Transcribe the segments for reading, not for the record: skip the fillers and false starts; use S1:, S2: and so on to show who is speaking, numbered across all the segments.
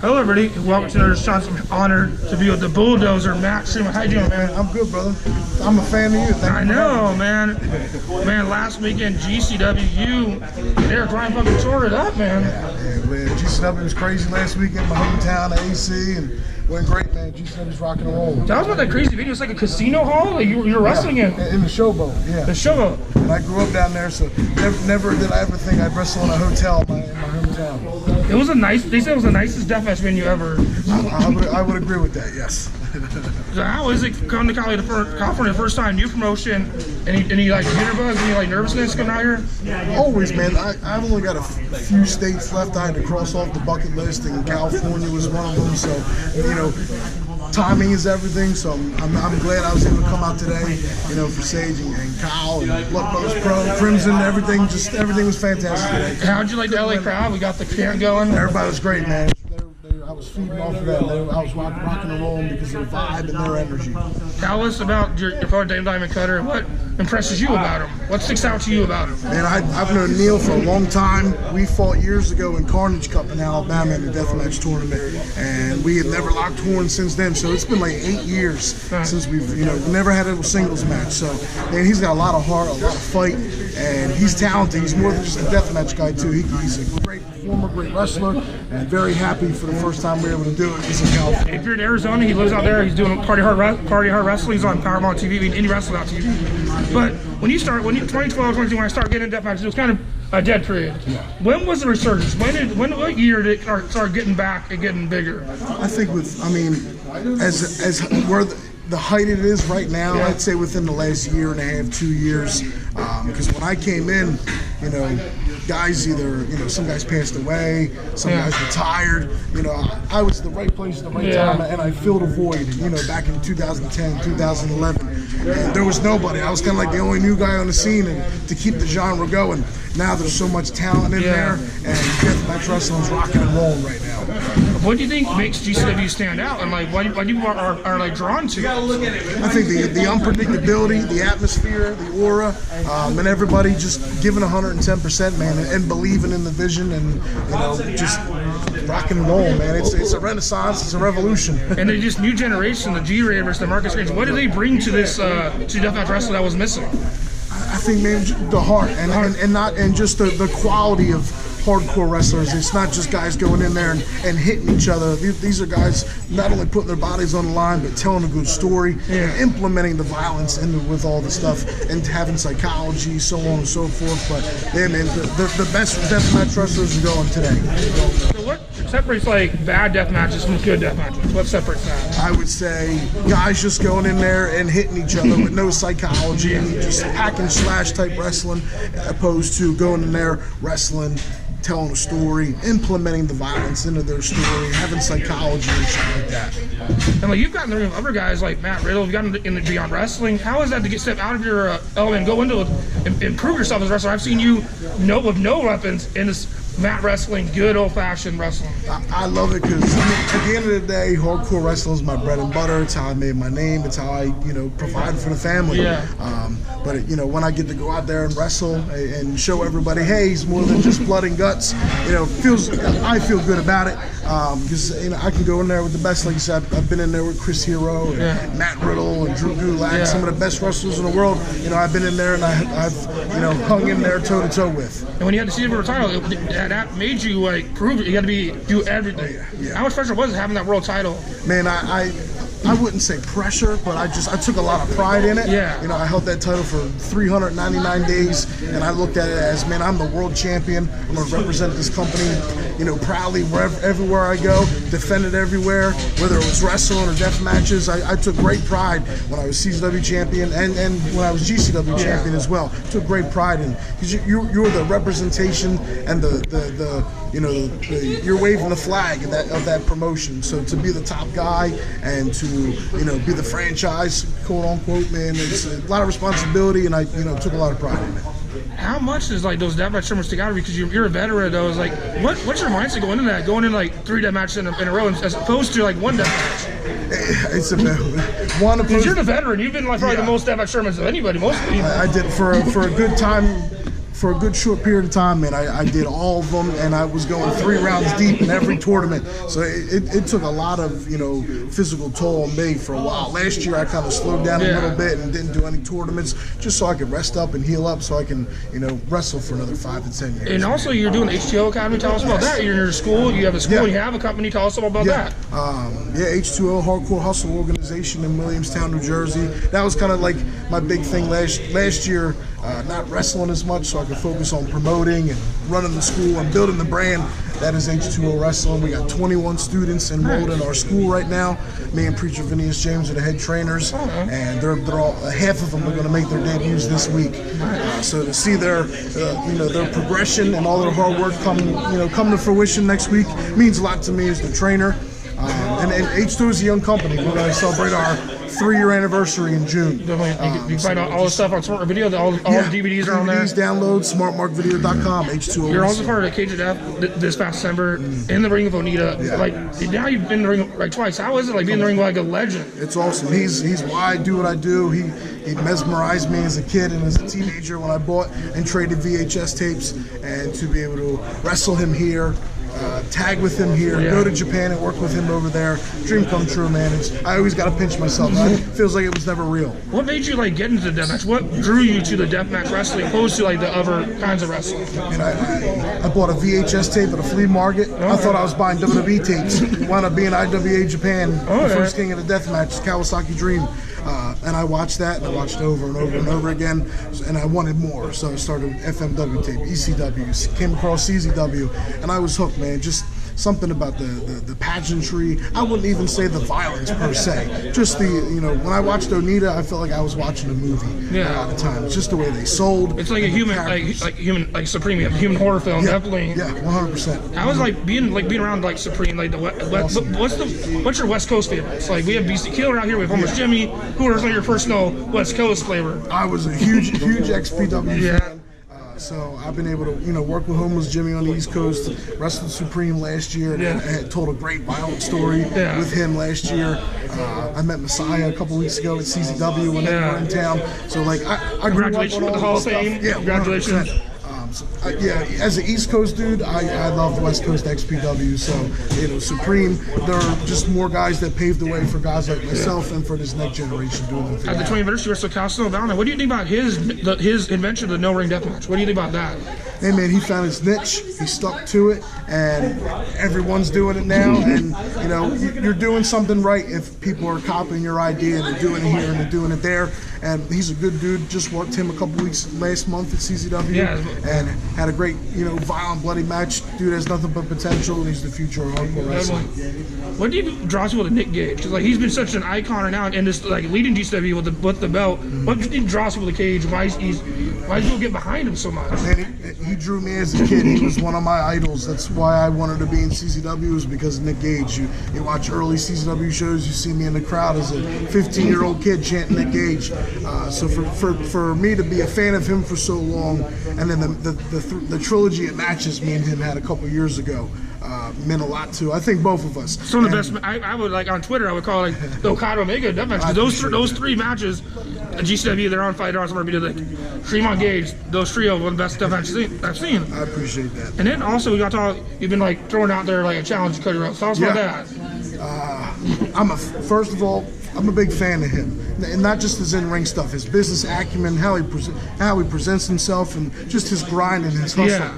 S1: Hello, everybody. Welcome to another shot. I'm honored to be with the bulldozer, Matt Tremont. How you doing, man?
S2: I'm good, brother. I'm a fan of you.
S1: I know, man. Man, last weekend, GCW, they were trying to fucking tore it up, man.
S2: Yeah, man. GCW was crazy last weekend. My hometown, AC, and went great, man. GCW's rocking and rolling.
S1: That was about that crazy video. It's like a casino hall. Like you were wrestling in
S2: the showboat. Yeah,
S1: the showboat.
S2: And I grew up down there, so never did I ever think I'd wrestle in a hotel in my hometown.
S1: It was a nice. They said it was the nicest deathmatch venue ever.
S2: I would agree with that. Yes.
S1: So how is it coming to California the first time, new promotion, any like jitterbugs, any like nervousness coming out here?
S2: Always, man. I've only got a few states left I had to cross off the bucket list, and California was one of them. So, you know, timing is everything. So I'm glad I was able to come out today, you know, for Sage and Kyle and Blood Brothers Pro, Crimson, everything. Just everything was fantastic today.
S1: How'd you like the LA crowd? We got the chant going.
S2: Everybody was great, man. I was feeding off of that. I was rocking and rolling because of the vibe and their energy.
S1: Tell us about your fellow Dame Diamond Cutter. What impresses you about him? What sticks out to you about him?
S2: Man, I've known Neil for a long time. We fought years ago in Carnage Cup in Alabama in the deathmatch tournament, and we had never locked horns since then. So it's been like 8 years since we've, you know, never had a singles match. So, man, he's got a lot of heart, a lot of fight, and he's talented. He's more than just a deathmatch guy too. He's a great performer, great wrestler, and very happy for the first time we were able to do it. He's in California.
S1: If you're in Arizona, he lives out there. He's doing Party Hard Wrestling. He's on Powerball TV, indie wrestling on TV. But when you 2012, 2013, when I started getting into deathmatches, it was kind of a dead period.
S2: Yeah.
S1: When was the resurgence? What year did it start getting back and getting bigger?
S2: I think as where the height it is right now, yeah. I'd say within the last year and a half, 2 years. Because when I came in, you know, guys either, you know, some guys passed away, some guys retired. You know, I was at the right place at the right time, and I filled a void. You know, back in 2010, 2011, and there was nobody. I was kind of like the only new guy on the scene, and to keep the genre going. Now there's so much talent in there, and deathmatch wrestling's rocking and rolling right now.
S1: What do you think makes GCW stand out, and like why people are like drawn to it?
S2: I think the unpredictability, the atmosphere, the aura, and everybody just giving 110%, man, and believing in the vision, and you know, just rocking and rolling, man. It's a renaissance, it's a revolution.
S1: And they just new generation, the G-Ray versus the Marcus Grange. What do they bring to this to deathmatch wrestling that was missing?
S2: I think, man, the heart and just the quality of hardcore wrestlers. It's not just guys going in there and hitting each other. These are guys not only putting their bodies on the line, but telling a good story and implementing the violence with all the stuff and having psychology, so on and so forth. But yeah, man, the best deathmatch wrestlers are going today.
S1: So what separates like bad death matches from good death matches? What separates that?
S2: I would say guys just going in there and hitting each other with no psychology, just hack and slash type wrestling, opposed to going in there wrestling, telling a story, implementing the violence into their story, having psychology and shit like that.
S1: And like you've gotten in the room with other guys like Matt Riddle, you've gotten in the Beyond Wrestling. How is that to step out of your element, go into it, improve yourself as a wrestler? I've seen you with no weapons in this Matt wrestling, good old-fashioned wrestling.
S2: I love it because at the end of the day, hardcore wrestling is my bread and butter. It's how I made my name. It's how I, you know, provide for the family.
S1: Yeah.
S2: But you know, when I get to go out there and wrestle and show everybody, hey, he's more than just blood and guts. You know, I feel good about it because you know I can go in there with the best. Like you said, I've been in there with Chris Hero and Matt Riddle and Drew Gulak, some of the best wrestlers in the world. You know, I've been in there and I've you know hung in there toe to toe with.
S1: And when you had the Silver title, that made you like prove it. You got to do everything. Yeah. How much pressure was it having that world title?
S2: Man, I wouldn't say pressure, but I took a lot of pride in it.
S1: Yeah.
S2: You know, I held that title for 399 days, and I looked at it as, man, I'm the world champion. I'm going to represent this company, you know, proudly everywhere I go, defend it everywhere, whether it was wrestling or death matches. I took great pride when I was CZW champion and when I was GCW champion as well. Took great pride in, because you're the representation and you're waving the flag of that promotion. So to be the top guy and to be the franchise, quote unquote, man, it's a lot of responsibility, and I took a lot of pride in it.
S1: How much is like those deathmatch tournaments together? Because you're a veteran, though. Is like what's your mindset going into that? Going in like 3 deathmatches in a row, as opposed to like 1 deathmatch.
S2: It's one.
S1: Because you're the veteran. You've been like probably the most deathmatch tournaments of anybody. Most people.
S2: I did for a good time. for a good short period of time, man, I did all of them, and I was going 3 rounds deep in every tournament. So it took a lot of, physical toll on me for a while. Last year, I kind of slowed down a little bit and didn't do any tournaments, just so I could rest up and heal up, so I can, wrestle for another 5 to 10 years.
S1: And also, you're doing the H2O Academy. Tell us about that. You're in your school. You have a school. You have a company. Tell us about that.
S2: H2O Hardcore Hustle Organization in Williamstown, New Jersey. That was kind of like my big thing last year. Not wrestling as much, so I could focus on promoting and running the school and building the brand. That is H2O Wrestling. We got 21 students enrolled in our school right now. Me and Preacher Phineas James are the head trainers, and they're all, half of them are going to make their debuts this week. So to see their their progression and all their hard work come to fruition next week means a lot to me as the trainer. And H2O is a young company. We're going to celebrate our 3-year anniversary in June.
S1: Definitely. You can find all the stuff on Smart Video. All the DVDs are on there.
S2: DVDs, download, smartmarkvideo.com, H2O.
S1: You're also part of the Cage of Death this past December in the Ring of Onita. Like, now you've been in the ring like twice. How is it like being in the ring like a legend?
S2: It's awesome. He's why I do what I do. He mesmerized me as a kid and as a teenager when I bought and traded VHS tapes, and to be able to wrestle him here, tag with him here, go to Japan and work with him over there. Dream come true, man. I always got to pinch myself. It feels like it was never real.
S1: What made you like get into the deathmatch? What drew you to the deathmatch wrestling opposed to like the other kinds of wrestling?
S2: And I bought a VHS tape at a flea market. I thought I was buying WWE tapes. Wound up being IWA Japan, the first king of the deathmatch, Kawasaki Dream. And I watched that, and I watched it over and over and over again, and I wanted more. So I started FMW tape, ECW, came across CZW, and I was hooked, man. Just something about the pageantry. I wouldn't even say the violence per se. Just the, when I watched Onita, I felt like I was watching a movie a lot of times. Just the way they sold.
S1: It's like a human, like Supreme, human horror film, definitely.
S2: Yeah, 100%.
S1: I was like being around like Supreme, like what's your West Coast favorites? Like we have BC Killer out here, we have Homeless Jimmy. Who are some of your personal West Coast flavor?
S2: I was a huge XPW fan. So I've been able to, work with Homeless Jimmy on the East Coast, wrestled Supreme last year, and I had told a great violent story with him last year. I met Messiah a couple weeks ago at CZW when they were in town. So like, I grew up on all the Hall of Fame. Yeah, congratulations. As an East Coast dude, I love the West Coast XPW. So, Supreme, there are just more guys that paved the way for guys like myself and for this next generation doing it.
S1: At the 20th anniversary, so Castle Valna, what do you think about his invention of the no ring deathmatch? What do you think about that?
S2: Hey man, he found his niche, he stuck to it, and everyone's doing it now. And you're doing something right if people are copying your idea and they're doing it here and they're doing it there. And he's a good dude. Just worked him a couple weeks last month at CZW, and had a great, violent, bloody match. Dude has nothing but potential, and he's the future of hardcore wrestling.
S1: What do you draw you with Nick Gage? Because like he's been such an icon now, and this like leading GCW with the belt. What do you draw you with the Cage? Why do people get behind him so much?
S2: Man, he drew me as a kid. He was one of my idols. That's why I wanted to be in CZW, was because of Nick Gage. You watch early CZW shows, you see me in the crowd as a 15-year-old kid chanting Nick Gage. So for me to be a fan of him for so long, and then the trilogy of matches me and him had a couple years ago, meant a lot too. I think both of us.
S1: Some of the best. I would like on Twitter. I would call like the Okada Omega deathmatch. Those three matches, at GCW, they're on Fight Arts, Smart Video, like Tremont Gage. Those trio, one of the best stuff I've seen.
S2: I appreciate that.
S1: And then also we got to talk. You've been like throwing out there like a challenge to Cody Rhodes. Tell us about that.
S2: First of all, I'm a big fan of him, and not just his in-ring stuff, his business acumen, how he presents himself, and just his grind and his hustle.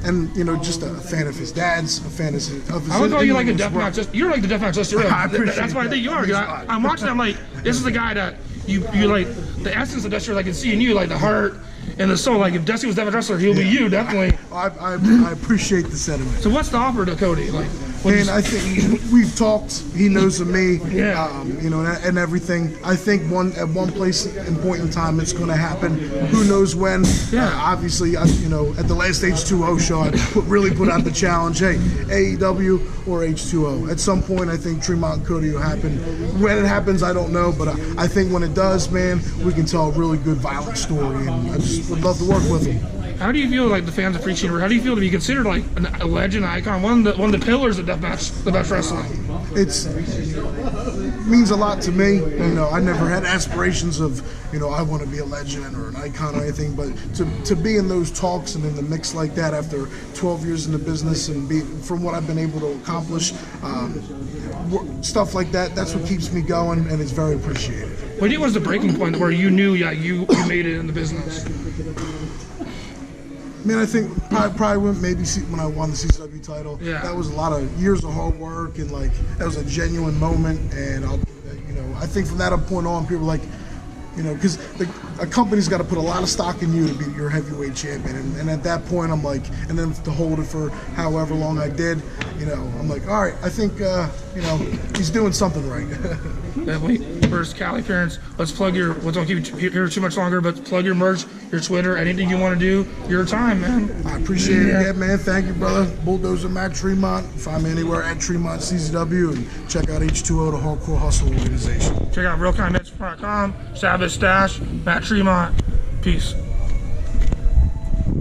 S2: And just a fan of his dad's, a fan of his.
S1: I would call you like a deathmatch. You're like the deathmatch Justin Real. That's why I think you are. I'm watching. I'm like, this is the guy that you like the essence of Dusty. Like, I can see in you like the heart and the soul. Like if Dusty was deathmatch wrestler, he'll be you definitely.
S2: I appreciate the sentiment.
S1: So what's the offer to Cody? Like,
S2: and I think we've talked. He knows of me, and everything. I think at one place and point in time, it's going to happen. Who knows when? Obviously, at the last H2O show, I really put out the challenge. Hey, AEW or H2O. At some point, I think Tremont and Cody will happen. When it happens, I don't know, but I think when it does, man, we can tell a really good violent story, and I just would love to work with him.
S1: How do you feel like the fans appreciate, or how do you feel to be considered like a legend, icon, one of the pillars of deathmatch, the best wrestling?
S2: It means a lot to me. You know, I never had aspirations of, you know, I want to be a legend or an icon or anything, but to be in those talks and in the mix like that after 12 years in the business and be from what I've been able to accomplish, stuff like that, that's what keeps me going, and it's very appreciated.
S1: What was the breaking point where you knew, yeah, you made it in the business?
S2: I mean, I think probably when I won the CCW title. Yeah. That was a lot of years of hard work, and like that was a genuine moment. And I think from that point on, people were like, you know, because a company's got to put a lot of stock in you to be your heavyweight champion. And at that point, I'm like, and then to hold it for however long I did, you know, I'm like, all right, I think, you know, he's doing something right.
S1: First Cali appearance, let's plug your, we don't keep you here too much longer, but plug your merch, your Twitter, anything you want to do, your time, man.
S2: I appreciate it, yeah, man. Thank you, brother. Bulldozer Matt Tremont. Find me anywhere at Tremont CZW, and check out H2O, the Hardcore Hustle organization.
S1: Check out realkindmits.com, Savage Stash, Matt Tremont. Peace.